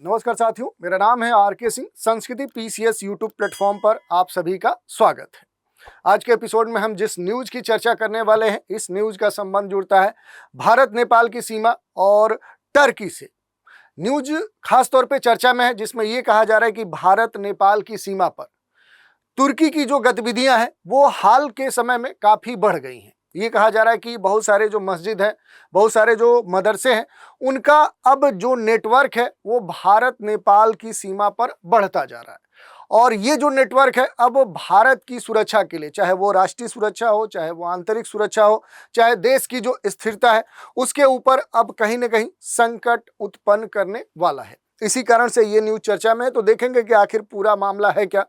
नमस्कार साथियों, मेरा नाम है आर.के. सिंह। संस्कृति पीसीएस यूट्यूब प्लेटफॉर्म पर आप सभी का स्वागत है। आज के एपिसोड में हम जिस न्यूज की चर्चा करने वाले हैं, इस न्यूज का संबंध जुड़ता है भारत नेपाल की सीमा और टर्की से। न्यूज खास तौर पे चर्चा में है जिसमें ये कहा जा रहा है कि भारत नेपाल की सीमा पर तुर्की की जो गतिविधियां हैं वो हाल के समय में काफी बढ़ गई हैं। ये कहा जा रहा है कि बहुत सारे जो मस्जिद हैं, बहुत सारे जो मदरसे हैं, उनका अब जो नेटवर्क है वो भारत नेपाल की सीमा पर बढ़ता जा रहा है। और ये जो नेटवर्क है अब भारत की सुरक्षा के लिए, चाहे वो राष्ट्रीय सुरक्षा हो, चाहे वो आंतरिक सुरक्षा हो, चाहे देश की जो स्थिरता है, उसके ऊपर अब कहीं ना कहीं संकट उत्पन्न करने वाला है। इसी कारण से ये न्यूज चर्चा में है। तो देखेंगे कि आखिर पूरा मामला है क्या,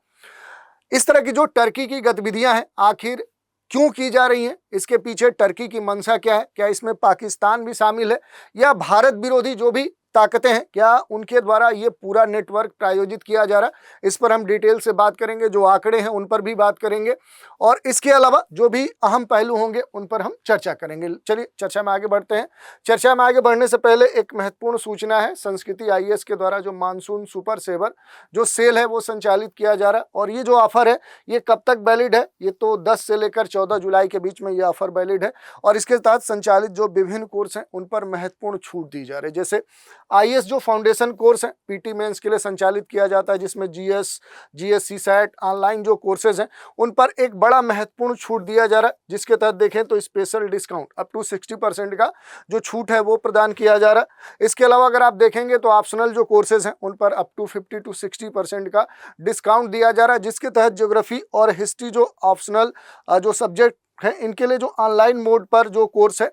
इस तरह की जो टर्की की गतिविधियां हैं आखिर क्यों की जा रही हैं, इसके पीछे टर्की की मंशा क्या है, क्या इसमें पाकिस्तान भी शामिल है या भारत विरोधी जो भी ताकतें हैं, क्या उनके द्वारा ये पूरा नेटवर्क प्रायोजित किया जा रहा है। इस पर हम डिटेल से बात करेंगे, जो आंकड़े हैं उन पर भी बात करेंगे और इसके अलावा जो भी अहम पहलू होंगे उन पर हम चर्चा करेंगे। चलिए चर्चा में आगे बढ़ते हैं। चर्चा में आगे बढ़ने से पहले एक महत्वपूर्ण सूचना है। संस्कृति आईएएस के द्वारा जो मानसून सुपर सेवर जो सेल है वो संचालित किया जा रहा है और ये जो ऑफर है ये कब तक वैलिड है, ये तो 10 से लेकर 14 जुलाई के बीच में ये ऑफर वैलिड है और इसके तहत संचालित जो विभिन्न कोर्स हैं उन पर महत्वपूर्ण छूट दी जा रही है। जैसे आईएएस जो फाउंडेशन कोर्स है पीटी मेंस के लिए संचालित किया जाता है, जिसमें जीएस सीसैट ऑनलाइन जो कोर्सेज हैं उन पर एक बड़ा महत्वपूर्ण छूट दिया जा रहा है, जिसके तहत देखें तो स्पेशल डिस्काउंट अप टू 60% का जो छूट है वो प्रदान किया जा रहा है। इसके अलावा अगर आप देखेंगे तो ऑप्शनल जो कोर्सेज हैं उन पर अप टू 50 to 60% का डिस्काउंट दिया जा रहा है, जिसके तहत ज्योग्राफी और हिस्ट्री जो ऑप्शनल जो सब्जेक्ट है इनके लिए जो ऑनलाइन मोड पर जो कोर्स है,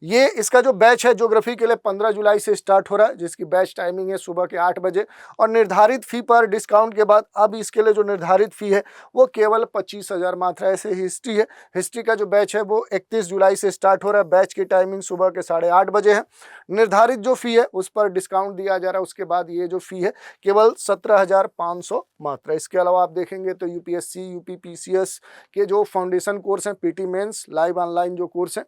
ये इसका जो बैच है ज्योग्राफी के लिए 15 जुलाई से स्टार्ट हो रहा है, जिसकी बैच टाइमिंग है सुबह के 8 बजे और निर्धारित फी पर डिस्काउंट के बाद अब इसके लिए जो निर्धारित फी है वो केवल 25,000 मात्र है। ऐसे हिस्ट्री है, हिस्ट्री का जो बैच है वो 31 जुलाई से स्टार्ट हो रहा है, बैच की टाइमिंग सुबह के 8:30 बजे है। निर्धारित जो फी है उस पर डिस्काउंट दिया जा रहा है, उसके बाद ये जो फी है केवल 17,500 मात्र है। इसके अलावा आप देखेंगे तो यूपीएससी यूपी पीसीएस के जो फाउंडेशन कोर्स हैं, पीटी मेंस लाइव ऑनलाइन जो कोर्स हैं,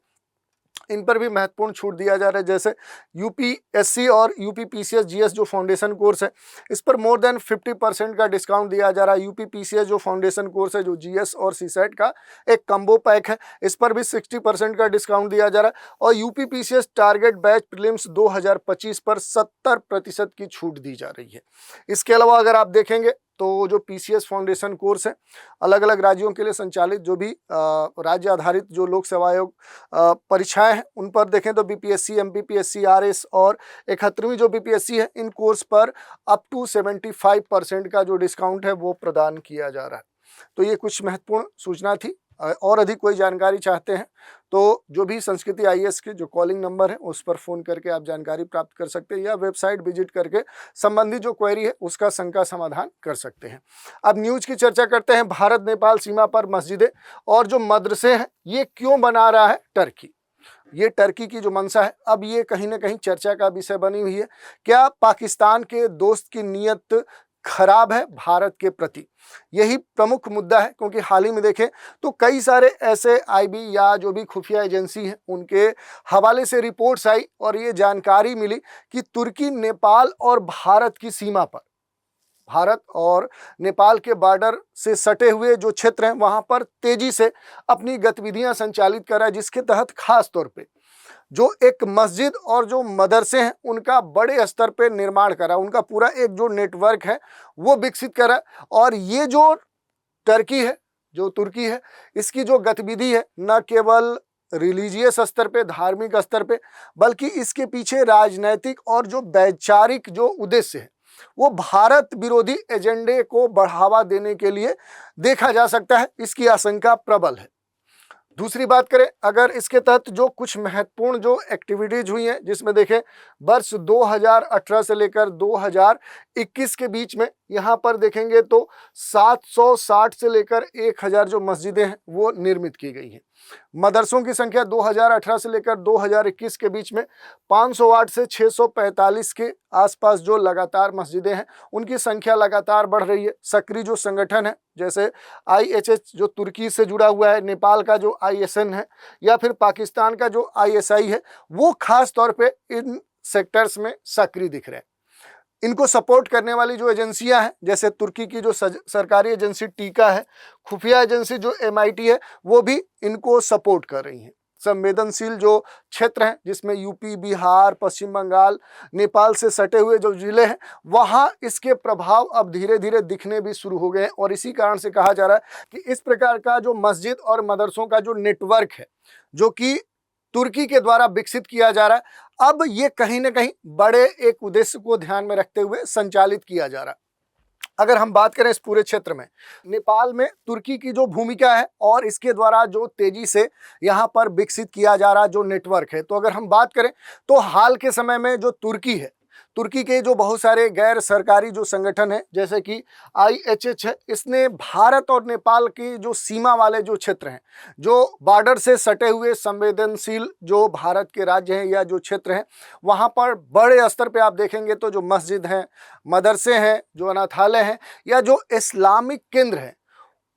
इन पर भी महत्वपूर्ण छूट दिया जा रहा है। जैसे यूपीएससी और यूपी पीसीएस जीएस जो फाउंडेशन कोर्स है इस पर मोर देन 50% का डिस्काउंट दिया जा रहा है। यूपी पीसीएस जो फाउंडेशन कोर्स है जो जीएस और सीसेट का एक कम्बो पैक है, इस पर भी 60% का डिस्काउंट दिया जा रहा है और UP PCS target batch prelims 2025 पर 70% की छूट दी जा रही है। इसके अलावा अगर आप देखेंगे तो जो पीसीएस फाउंडेशन कोर्स है अलग अलग राज्यों के लिए संचालित जो भी राज्य आधारित जो लोक सेवा आयोग परीक्षाएं हैं उन पर देखें तो बीपीएससी, एमपीपीएससी, आरएस और 71वीं जो बीपीएससी है इन कोर्स पर अप टू 75% का जो डिस्काउंट है वो प्रदान किया जा रहा है। तो ये कुछ महत्वपूर्ण सूचना थी। और अधिक कोई जानकारी चाहते हैं तो जो भी संस्कृति आईएएस के जो कॉलिंग नंबर है उस पर फ़ोन करके आप जानकारी प्राप्त कर सकते हैं या वेबसाइट विजिट करके संबंधित जो क्वेरी है उसका शंका समाधान कर सकते हैं। अब न्यूज़ की चर्चा करते हैं। भारत नेपाल सीमा पर मस्जिदें और जो मदरसे हैं ये क्यों बना रहा है टर्की, ये टर्की की जो मंशा है अब ये कहीं ना कहीं चर्चा का विषय बनी हुई है। क्या पाकिस्तान के दोस्त की नीयत खराब है भारत के प्रति, यही प्रमुख मुद्दा है। क्योंकि हाल ही में देखें तो कई सारे ऐसे आईबी या जो भी खुफिया एजेंसी हैं उनके हवाले से रिपोर्ट्स आई और ये जानकारी मिली कि तुर्की नेपाल और भारत की सीमा पर, भारत और नेपाल के बॉर्डर से सटे हुए जो क्षेत्र हैं वहां पर तेजी से अपनी गतिविधियां संचालित कर रहा है, जिसके तहत खास तौर पे जो एक मस्जिद और जो मदरसे हैं उनका बड़े स्तर पे निर्माण करा, उनका पूरा एक जो नेटवर्क है वो विकसित करा। और ये जो टर्की है, जो तुर्की है, इसकी जो गतिविधि है न केवल रिलीजियस स्तर पे, धार्मिक स्तर पे, बल्कि इसके पीछे राजनैतिक और जो वैचारिक जो उद्देश्य है वो भारत विरोधी एजेंडे को बढ़ावा देने के लिए देखा जा सकता है, इसकी आशंका प्रबल है। दूसरी बात करें अगर इसके तहत जो कुछ महत्वपूर्ण जो एक्टिविटीज हुई हैं, जिसमें देखें वर्ष 2018 से लेकर 2021 के बीच में यहाँ पर देखेंगे तो 760 से लेकर 1000 जो मस्जिदें हैं वो निर्मित की गई हैं। मदरसों की संख्या 2018 से लेकर 2021 के बीच में 508 से 645 के आसपास जो लगातार मस्जिदें हैं उनकी संख्या लगातार बढ़ रही है। सक्रिय जो संगठन है जैसे आईएचएच जो तुर्की से जुड़ा हुआ है, नेपाल का जो आईएसएन है या फिर पाकिस्तान का जो आईएसआई है, वो खास तौर पे इन सेक्टर्स में सक्रिय दिख रहे हैं। इनको सपोर्ट करने वाली जो एजेंसियां हैं, जैसे तुर्की की जो सरकारी एजेंसी टीका है, खुफिया एजेंसी जो MIT है, वो भी इनको सपोर्ट कर रही हैं। संवेदनशील जो क्षेत्र हैं, जिसमें यूपी, बिहार, पश्चिम बंगाल, नेपाल से सटे हुए जो जिले हैं, वहां इसके प्रभाव अब धीरे धीरे दिखने भी शुरू हो गए हैं। और इसी कारण से कहा जा रहा है कि इस प्रकार का जो मस्जिद और मदरसों का जो नेटवर्क है, जो कि तुर्की के द्वारा विकसित किया जा रहा है, अब ये कहीं ना कहीं बड़े एक उद्देश्य को ध्यान में रखते हुए संचालित किया जा रहा है। अगर हम बात करें इस पूरे क्षेत्र में, नेपाल में तुर्की की जो भूमिका है और इसके द्वारा जो तेजी से यहाँ पर विकसित किया जा रहा जो नेटवर्क है, तो अगर हम बात करें तो हाल के समय में जो तुर्की है, तुर्की के जो बहुत सारे गैर सरकारी जो संगठन है, जैसे कि IHH है, इसने भारत और नेपाल की जो सीमा वाले जो क्षेत्र हैं, जो बॉर्डर से सटे हुए संवेदनशील जो भारत के राज्य हैं या जो क्षेत्र हैं, वहाँ पर बड़े स्तर पे आप देखेंगे तो जो मस्जिद हैं, मदरसे हैं, जो अनाथालय हैं या जो इस्लामिक केंद्र हैं,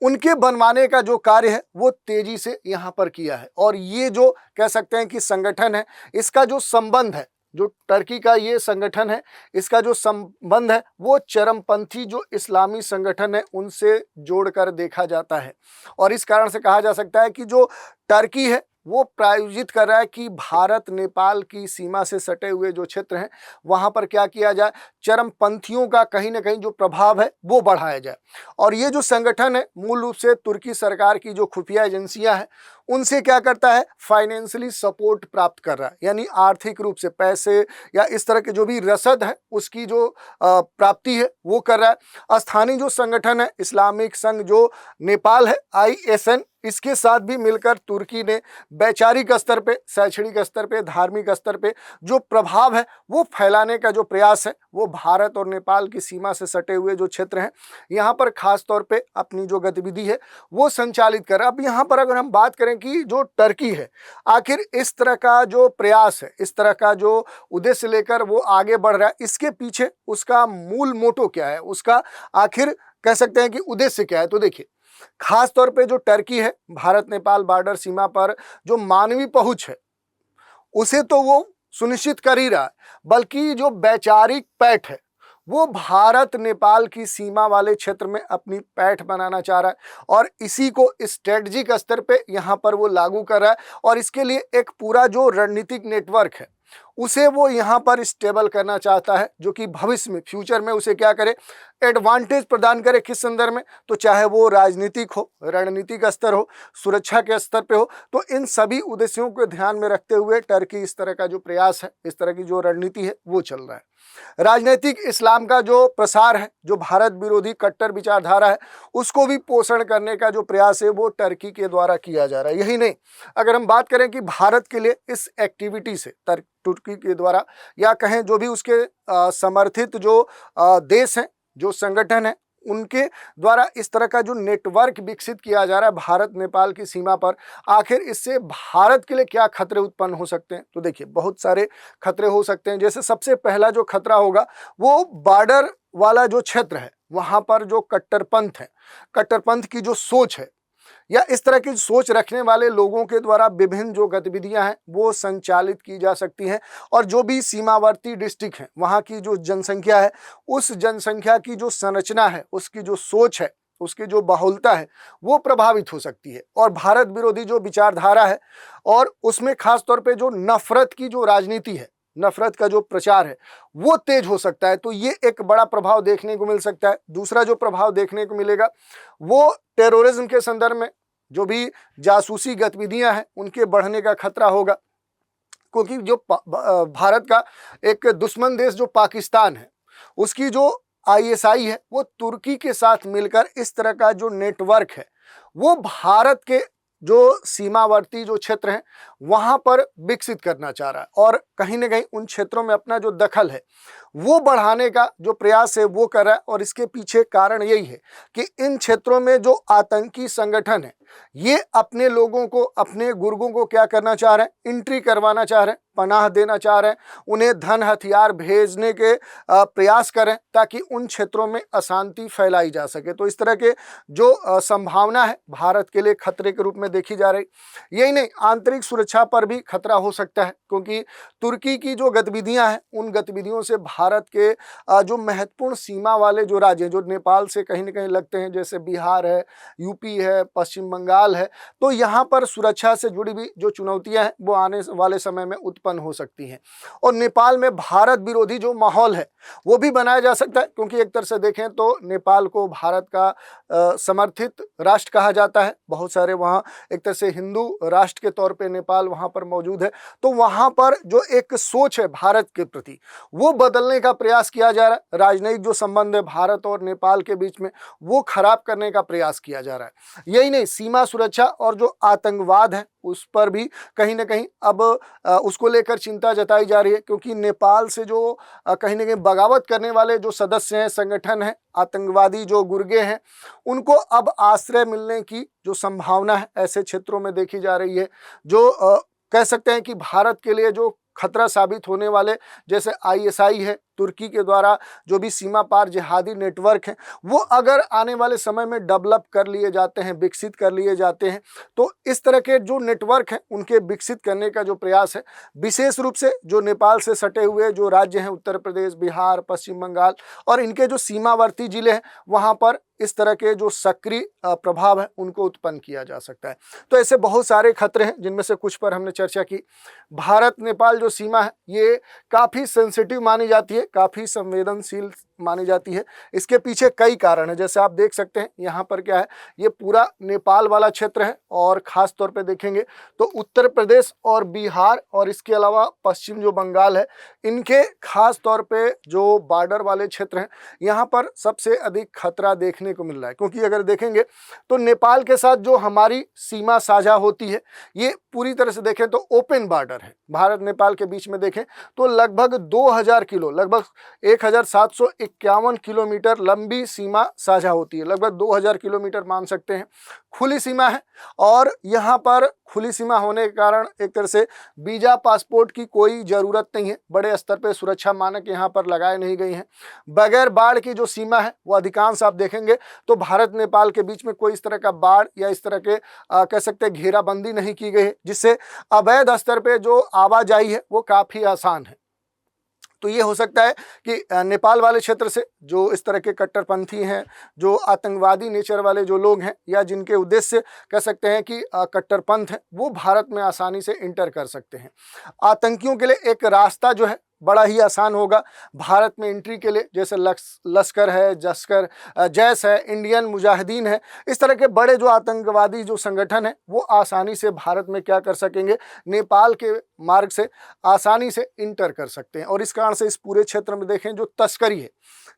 उनके बनवाने का जो कार्य है वो तेजी से यहाँ पर किया है। और ये जो कह सकते हैं कि संगठन है, इसका जो संबंध है, जो टर्की का ये संगठन है, इसका जो संबंध है वो चरमपंथी जो इस्लामी संगठन है उनसे जोड़कर देखा जाता है। और इस कारण से कहा जा सकता है कि जो टर्की है वो प्रायोजित कर रहा है कि भारत नेपाल की सीमा से सटे हुए जो क्षेत्र हैं, वहाँ पर क्या किया जाए, चरमपंथियों का कहीं ना कहीं जो प्रभाव है वो बढ़ाया जाए। और ये जो संगठन है मूल रूप से तुर्की सरकार की जो खुफिया एजेंसियां हैं उनसे क्या करता है, फाइनेंशियली सपोर्ट प्राप्त कर रहा है, यानी आर्थिक रूप से पैसे या इस तरह के जो भी रसद है उसकी जो प्राप्ति है वो कर रहा है। स्थानीय जो संगठन है इस्लामिक संघ जो नेपाल है ISN, इसके साथ भी मिलकर तुर्की ने वैचारिक स्तर पे, शैक्षणिक स्तर पे, धार्मिक स्तर पे जो प्रभाव है वो फैलाने का जो प्रयास है वो भारत और नेपाल की सीमा से सटे हुए जो क्षेत्र हैं यहाँ पर खास तौर पे अपनी जो गतिविधि है वो संचालित कर रहा है। अब यहाँ पर अगर हम बात करें कि जो टर्की है आखिर इस तरह का जो प्रयास है, इस तरह का जो उद्देश्य लेकर वो आगे बढ़ रहा है, इसके पीछे उसका मूल मोटो क्या है, उसका आखिर कह सकते हैं कि उद्देश्य क्या है। तो देखिए, खास तौर पे जो टर्की है, भारत नेपाल बॉर्डर सीमा पर जो मानवीय पहुंच है उसे तो वो सुनिश्चित कर ही रहा है, बल्कि जो वैचारिक पैठ है वो भारत नेपाल की सीमा वाले क्षेत्र में अपनी पैठ बनाना चाह रहा है और इसी को स्ट्रेटजिक स्तर पे यहाँ पर वो लागू कर रहा है। और इसके लिए एक पूरा जो रणनीतिक नेटवर्क है उसे वो यहाँ पर स्टेबल करना चाहता है, जो कि भविष्य में, फ्यूचर में उसे क्या करे, एडवांटेज प्रदान करे। किस संदर्भ में, तो चाहे वो राजनीतिक हो, रणनीतिक स्तर हो, सुरक्षा के स्तर पे हो, तो इन सभी उद्देश्यों को ध्यान में रखते हुए टर्की इस तरह का जो प्रयास है, इस तरह की जो रणनीति है वो चल रहा है। राजनीतिक इस्लाम का जो प्रसार है, जो भारत विरोधी कट्टर विचारधारा है, उसको भी पोषण करने का जो प्रयास है वो टर्की के द्वारा किया जा रहा है। यही नहीं, अगर हम बात करें कि भारत के लिए इस एक्टिविटी से तुर्की के द्वारा या कहें जो भी उसके समर्थित जो देश हैं, जो संगठन है, उनके द्वारा इस तरह का जो नेटवर्क विकसित किया जा रहा है भारत नेपाल की सीमा पर, आखिर इससे भारत के लिए क्या खतरे उत्पन्न हो सकते हैं। तो देखिए, बहुत सारे खतरे हो सकते हैं। जैसे सबसे पहला जो खतरा होगा वो बॉर्डर वाला जो क्षेत्र है, वहां पर जो कट्टरपंथ है, कट्टरपंथ की जो सोच है या इस तरह की सोच रखने वाले लोगों के द्वारा विभिन्न जो गतिविधियां हैं वो संचालित की जा सकती हैं। और जो भी सीमावर्ती डिस्ट्रिक्ट हैं, वहाँ की जो जनसंख्या है, उस जनसंख्या की जो संरचना है, उसकी जो सोच है, उसकी जो बहुलता है, वो प्रभावित हो सकती है। और भारत विरोधी जो विचारधारा है और उसमें खास तौर पे जो नफरत की जो राजनीति है, नफरत का जो प्रचार है, वो तेज हो सकता है। तो ये एक बड़ा प्रभाव देखने को मिल सकता है। दूसरा जो प्रभाव देखने को मिलेगा वो टेररिज्म के संदर्भ में जो भी जासूसी गतिविधियां हैं उनके बढ़ने का खतरा होगा, क्योंकि जो भारत का एक दुश्मन देश जो पाकिस्तान है, उसकी जो ISI है वो तुर्की के साथ मिलकर इस तरह का जो नेटवर्क है वो भारत के जो सीमावर्ती जो क्षेत्र हैं वहां पर विकसित करना चाह रहा है और कहीं ना कहीं उन क्षेत्रों में अपना जो दखल है वो बढ़ाने का जो प्रयास है वो कर रहा है। और इसके पीछे कारण यही है कि इन क्षेत्रों में जो आतंकी संगठन है ये अपने लोगों को, अपने गुर्गों को क्या करना चाह रहे हैं, एंट्री करवाना चाह रहे हैं, पनाह देना चाह रहे हैं, उन्हें धन हथियार भेजने के प्रयास करें ताकि उन क्षेत्रों में अशांति फैलाई जा सके। तो इस तरह के जो संभावना है भारत के लिए खतरे के रूप में देखी जा रही। यही नहीं, आंतरिक सुरक्षा सुरक्षा पर भी खतरा हो सकता है, क्योंकि तुर्की की जो गतिविधियां हैं उन गतिविधियों से भारत के जो महत्वपूर्ण सीमा वाले जो राज्य हैं जो नेपाल से कहीं ना कहीं लगते हैं, जैसे बिहार है, यूपी है, पश्चिम बंगाल है, तो यहाँ पर सुरक्षा से जुड़ी हुई जो चुनौतियां हैं वो आने वाले समय में उत्पन्न हो सकती हैं। और नेपाल में भारत विरोधी जो माहौल है वो भी बनाया जा सकता है, क्योंकि एक तरह से देखें तो नेपाल को भारत का समर्थित राष्ट्र कहा जाता है। बहुत सारे वहाँ एक तरह से हिंदू राष्ट्र के तौर पे नेपाल वहाँ पर मौजूद है, तो वहाँ पर जो एक सोच है भारत के प्रति वो बदलने का प्रयास किया जा रहा है। राजनयिक जो संबंध है भारत और नेपाल के बीच में वो खराब करने का प्रयास किया जा रहा है। यही नहीं, सीमा सुरक्षा और जो आतंकवाद है उस पर भी कहीं ना कहीं अब उसको लेकर चिंता जताई जा रही है, क्योंकि नेपाल से जो कहीं ना कहीं बगावत करने वाले जो सदस्य हैं, संगठन हैं, आतंकवादी जो गुर्गे हैं, उनको अब आश्रय मिलने की जो संभावना है ऐसे क्षेत्रों में देखी जा रही है, जो कह सकते हैं कि भारत के लिए जो खतरा साबित होने वाले, जैसे आईएसआई है, तुर्की के द्वारा जो भी सीमा पार जिहादी नेटवर्क हैं, वो अगर आने वाले समय में डेवलप कर लिए जाते हैं, विकसित कर लिए जाते हैं, तो इस तरह के जो नेटवर्क हैं उनके विकसित करने का जो प्रयास है, विशेष रूप से जो नेपाल से सटे हुए जो राज्य हैं, उत्तर प्रदेश, बिहार, पश्चिम बंगाल और इनके जो सीमावर्ती जिले हैं, वहाँ पर इस तरह के जो सक्रिय प्रभाव है उनको उत्पन्न किया जा सकता है। तो ऐसे बहुत सारे खतरे हैं, जिनमें से कुछ पर हमने चर्चा की। भारत नेपाल जो सीमा है ये काफ़ी सेंसिटिव मानी जाती है, काफ़ी संवेदनशील मानी जाती है। इसके पीछे कई कारण हैं, जैसे आप देख सकते हैं यहाँ पर क्या है, ये पूरा नेपाल वाला क्षेत्र है, और ख़ास तौर पे देखेंगे तो उत्तर प्रदेश और बिहार और इसके अलावा पश्चिम जो बंगाल है, इनके खास तौर पे जो बॉर्डर वाले क्षेत्र हैं, यहाँ पर सबसे अधिक खतरा देखने को मिल रहा है। क्योंकि अगर देखेंगे तो नेपाल के साथ जो हमारी सीमा साझा होती है, ये पूरी तरह से देखें तो ओपन बॉर्डर है। भारत नेपाल के बीच में देखें तो लगभग 2000 किलो, लगभग 1751 किलोमीटर लंबी सीमा साझा होती है, लगभग 2000 किलोमीटर मान सकते हैं। खुली सीमा है, और यहाँ पर खुली सीमा होने के कारण एक तरह से वीजा पासपोर्ट की कोई ज़रूरत नहीं है। बड़े स्तर पर सुरक्षा मानक यहाँ पर लगाए नहीं गए हैं। बगैर बाढ़ की जो सीमा है वो अधिकांश आप देखेंगे तो भारत नेपाल के बीच में कोई इस तरह का बाढ़ या इस तरह के कह सकते हैं घेराबंदी नहीं की गई है, जिससे अवैध स्तर पे जो आवाजाही है वो काफ़ी आसान है। तो ये हो सकता है कि नेपाल वाले क्षेत्र से जो इस तरह के कट्टरपंथी हैं, जो आतंकवादी नेचर वाले जो लोग हैं, या जिनके उद्देश्य कह सकते हैं कि कट्टरपंथ है, वो भारत में आसानी से इंटर कर सकते हैं। आतंकियों के लिए एक रास्ता जो है बड़ा ही आसान होगा भारत में एंट्री के लिए, जैसे लश्कर है, जैश है, इंडियन मुजाहिदीन है, इस तरह के बड़े जो आतंकवादी जो संगठन है वो आसानी से भारत में क्या कर सकेंगे, नेपाल के मार्ग से आसानी से इंटर कर सकते हैं। और इस कारण से इस पूरे क्षेत्र में देखें जो तस्करी है,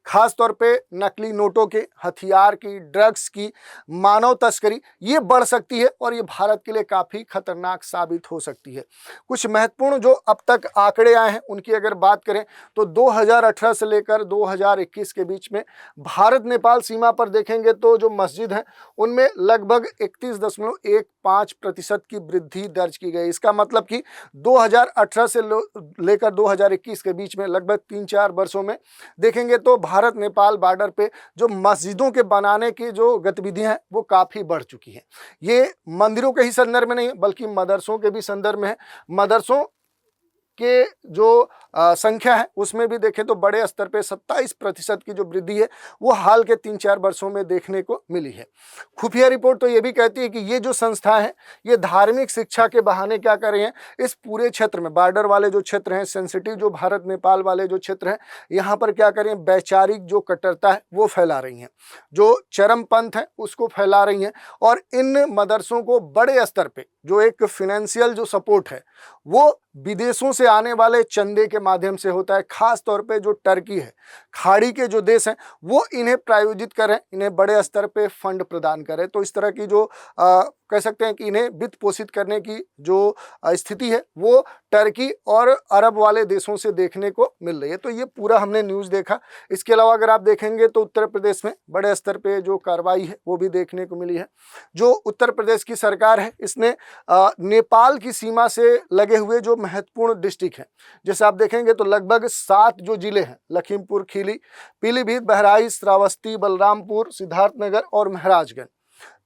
खास तौर पे नकली नोटों के, हथियार की, ड्रग्स की, मानव तस्करी, ये बढ़ सकती है और ये भारत के लिए काफ़ी खतरनाक साबित हो सकती है। कुछ महत्वपूर्ण जो अब तक आंकड़े आए हैं उनकी अगर बात करें तो 2018 से लेकर 2021 के बीच में भारत नेपाल सीमा पर देखेंगे तो जो मस्जिद हैं उनमें लगभग 31.15% की वृद्धि दर्ज की गई। इसका मतलब कि 2018 से लेकर 2021 के बीच में लगभग 3-4 वर्षों में देखेंगे तो भारत नेपाल बॉर्डर पे जो मस्जिदों के बनाने की जो गतिविधियां हैं वो काफ़ी बढ़ चुकी हैं। ये मंदिरों के ही संदर्भ में नहीं बल्कि मदरसों के भी संदर्भ में है। मदरसों के जो संख्या है उसमें भी देखें तो बड़े स्तर पे 27% की जो वृद्धि है वो हाल के 3-4 वर्षों में देखने को मिली है। खुफिया रिपोर्ट तो ये भी कहती है कि ये जो संस्था है ये धार्मिक शिक्षा के बहाने क्या कर रही हैं, इस पूरे क्षेत्र में बॉर्डर वाले जो क्षेत्र हैं, सेंसिटिव जो भारत नेपाल वाले जो क्षेत्र हैं, यहाँ पर क्या कर रही हैं, वैचारिक जो कट्टरता है वो फैला रही हैं, जो चरमपंथ है उसको फैला रही हैं। और इन मदरसों को बड़े स्तर पर जो एक फिनेंशियल जो सपोर्ट है वो विदेशों से आने वाले चंदे के माध्यम से होता है। खास तौर पे जो टर्की है, खाड़ी के जो देश हैं वो इन्हें प्रायोजित करें, इन्हें बड़े स्तर पे फंड प्रदान करें। तो इस तरह की जो कह सकते हैं कि इन्हें वित्त पोषित करने की जो स्थिति है वो टर्की और अरब वाले देशों से देखने को मिल रही है। तो ये पूरा हमने न्यूज़ देखा। इसके अलावा अगर आप देखेंगे तो उत्तर प्रदेश में बड़े स्तर पे जो कार्रवाई है वो भी देखने को मिली है। जो उत्तर प्रदेश की सरकार है इसने नेपाल की सीमा से लगे हुए जो महत्वपूर्ण डिस्ट्रिक्ट हैं, जैसे आप देखेंगे तो लगभग 7 जो जिले हैं, लखीमपुर खीरी, पीलीभीत, बहराइच, श्रावस्ती, बलरामपुर, सिद्धार्थनगर और महाराजगंज,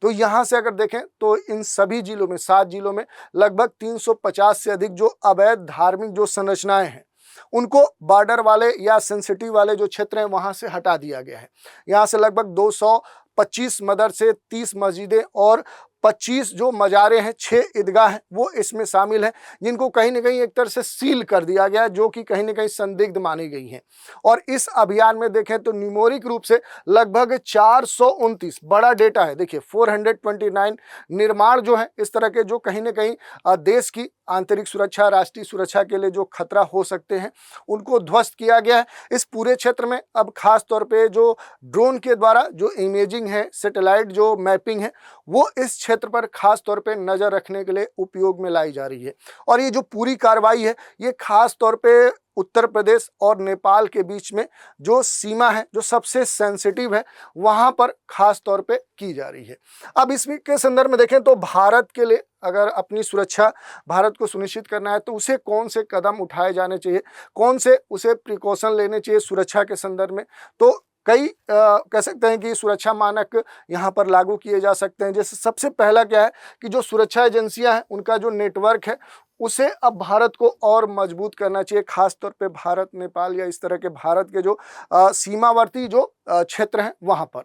तो यहाँ से अगर देखें तो इन सभी जिलों में 7 जिलों में लगभग 350 से अधिक जो अवैध धार्मिक जो संरचनाएं हैं उनको बॉर्डर वाले या सेंसिटिव वाले जो क्षेत्र हैं वहां से हटा दिया गया है। यहाँ से लगभग 225 मदरसे, 30 मस्जिदें और 25 जो मजारे हैं, 6 ईदगाह हैं, वो इसमें शामिल हैं, जिनको कहीं ना कहीं एक तरह से सील कर दिया गया है, जो कि कहीं ना कहीं संदिग्ध मानी गई हैं। और इस अभियान में देखें तो न्यूमेरिक रूप से लगभग 429 बड़ा डेटा है, देखिए 429 निर्माण जो है इस तरह के जो कहीं ना कहीं देश की आंतरिक सुरक्षा, राष्ट्रीय सुरक्षा के लिए जो खतरा हो सकते हैं उनको ध्वस्त किया गया है। इस पूरे क्षेत्र में अब खास तौर पे जो ड्रोन के द्वारा जो इमेजिंग है, सैटेलाइट जो मैपिंग है, वो इस क्षेत्र पर खास तौर पे नजर रखने के लिए उपयोग में लाई जा रही है। और ये जो पूरी कार्रवाई है ये खास तौर पे उत्तर प्रदेश और नेपाल के बीच में जो सीमा है, जो सबसे सेंसिटिव है, वहां पर खास तौर पे की जा रही है। अब इसके संदर्भ में देखें तो भारत के लिए अगर अपनी सुरक्षा भारत को सुनिश्चित करना है तो उसे कौन से कदम उठाए जाने चाहिए, कौन से उसे प्रिकॉशन लेने चाहिए सुरक्षा के संदर्भ में, तो कई कह सकते हैं कि सुरक्षा मानक यहाँ पर लागू किए जा सकते हैं। जैसे सबसे पहला क्या है कि जो सुरक्षा एजेंसियां हैं उनका जो नेटवर्क है उसे अब भारत को और मजबूत करना चाहिए, खास तौर पे भारत नेपाल या इस तरह के भारत के जो सीमावर्ती जो क्षेत्र हैं वहाँ पर।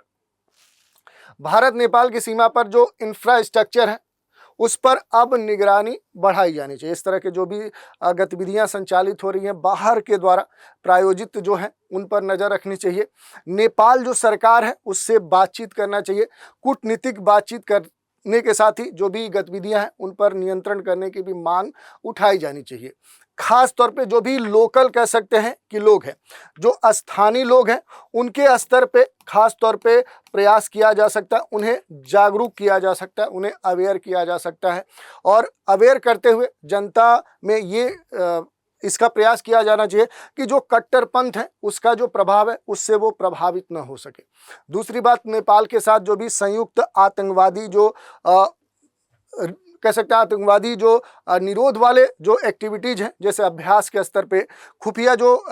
भारत नेपाल की सीमा पर जो इंफ्रास्ट्रक्चर है उस पर अब निगरानी बढ़ाई जानी चाहिए। इस तरह के जो भी गतिविधियां संचालित हो रही हैं बाहर के द्वारा प्रायोजित जो है उन पर नज़र रखनी चाहिए। नेपाल जो सरकार है उससे बातचीत करना चाहिए, कूटनीतिक बातचीत करने के साथ ही जो भी गतिविधियां हैं उन पर नियंत्रण करने की भी मांग उठाई जानी चाहिए। खास तौर पे जो भी लोकल कह सकते हैं कि लोग हैं, जो स्थानीय लोग हैं, उनके स्तर पे खास तौर पे प्रयास किया जा सकता है, उन्हें जागरूक किया जा सकता है, उन्हें अवेयर किया जा सकता है। और अवेयर करते हुए जनता में ये इसका प्रयास किया जाना चाहिए कि जो कट्टरपंथ है उसका जो प्रभाव है उससे वो प्रभावित न हो सके। दूसरी बात, नेपाल के साथ जो भी संयुक्त आतंकवादी जो कह सकते हैं आतंकवादी जो निरोध वाले जो एक्टिविटीज़ हैं, जैसे अभ्यास के स्तर पे खुफिया जो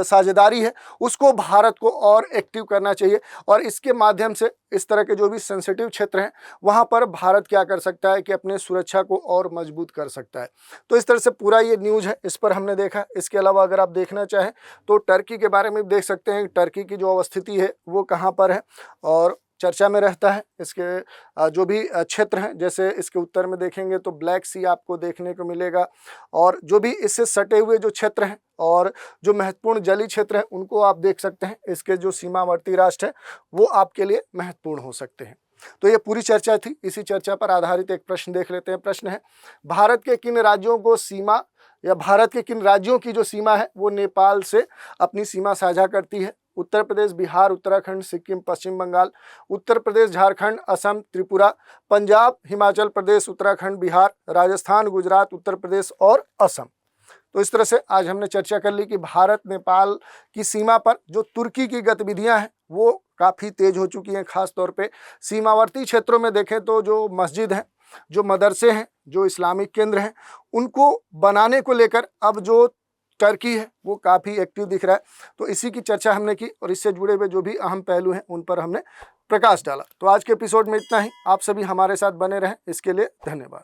साझेदारी है उसको भारत को और एक्टिव करना चाहिए। और इसके माध्यम से इस तरह के जो भी सेंसिटिव क्षेत्र हैं वहाँ पर भारत क्या कर सकता है कि अपने सुरक्षा को और मजबूत कर सकता है। तो इस तरह से पूरा ये न्यूज़ है, इस पर हमने देखा। इसके अलावा अगर आप देखना चाहें तो टर्की के बारे में देख सकते हैं, टर्की की जो अवस्थिति है वो कहाँ पर है और चर्चा में रहता है। इसके जो भी क्षेत्र हैं, जैसे इसके उत्तर में देखेंगे तो ब्लैक सी आपको देखने को मिलेगा, और जो भी इससे सटे हुए जो क्षेत्र हैं और जो महत्वपूर्ण जलीय क्षेत्र हैं उनको आप देख सकते हैं। इसके जो सीमावर्ती राष्ट्र हैं वो आपके लिए महत्वपूर्ण हो सकते हैं। तो ये पूरी चर्चा थी। इसी चर्चा पर आधारित एक प्रश्न देख लेते हैं। प्रश्न है, भारत के किन राज्यों को सीमा या भारत के किन राज्यों की जो सीमा है वो नेपाल से अपनी सीमा साझा करती है? उत्तर प्रदेश, बिहार, उत्तराखंड, सिक्किम, पश्चिम बंगाल, उत्तर प्रदेश, झारखंड, असम, त्रिपुरा, पंजाब, हिमाचल प्रदेश, उत्तराखंड, बिहार, राजस्थान, गुजरात, उत्तर प्रदेश और असम। तो इस तरह से आज हमने चर्चा कर ली कि भारत नेपाल की सीमा पर जो तुर्की की गतिविधियां हैं वो काफ़ी तेज हो चुकी हैं। खास तौर पे सीमावर्ती क्षेत्रों में देखें तो जो मस्जिद हैं, जो मदरसे हैं, जो इस्लामिक केंद्र हैं, उनको बनाने को लेकर अब जो टर्की है वो काफ़ी एक्टिव दिख रहा है। तो इसी की चर्चा हमने की और इससे जुड़े हुए जो भी अहम पहलू हैं उन पर हमने प्रकाश डाला। तो आज के एपिसोड में इतना ही। आप सभी हमारे साथ बने रहें, इसके लिए धन्यवाद।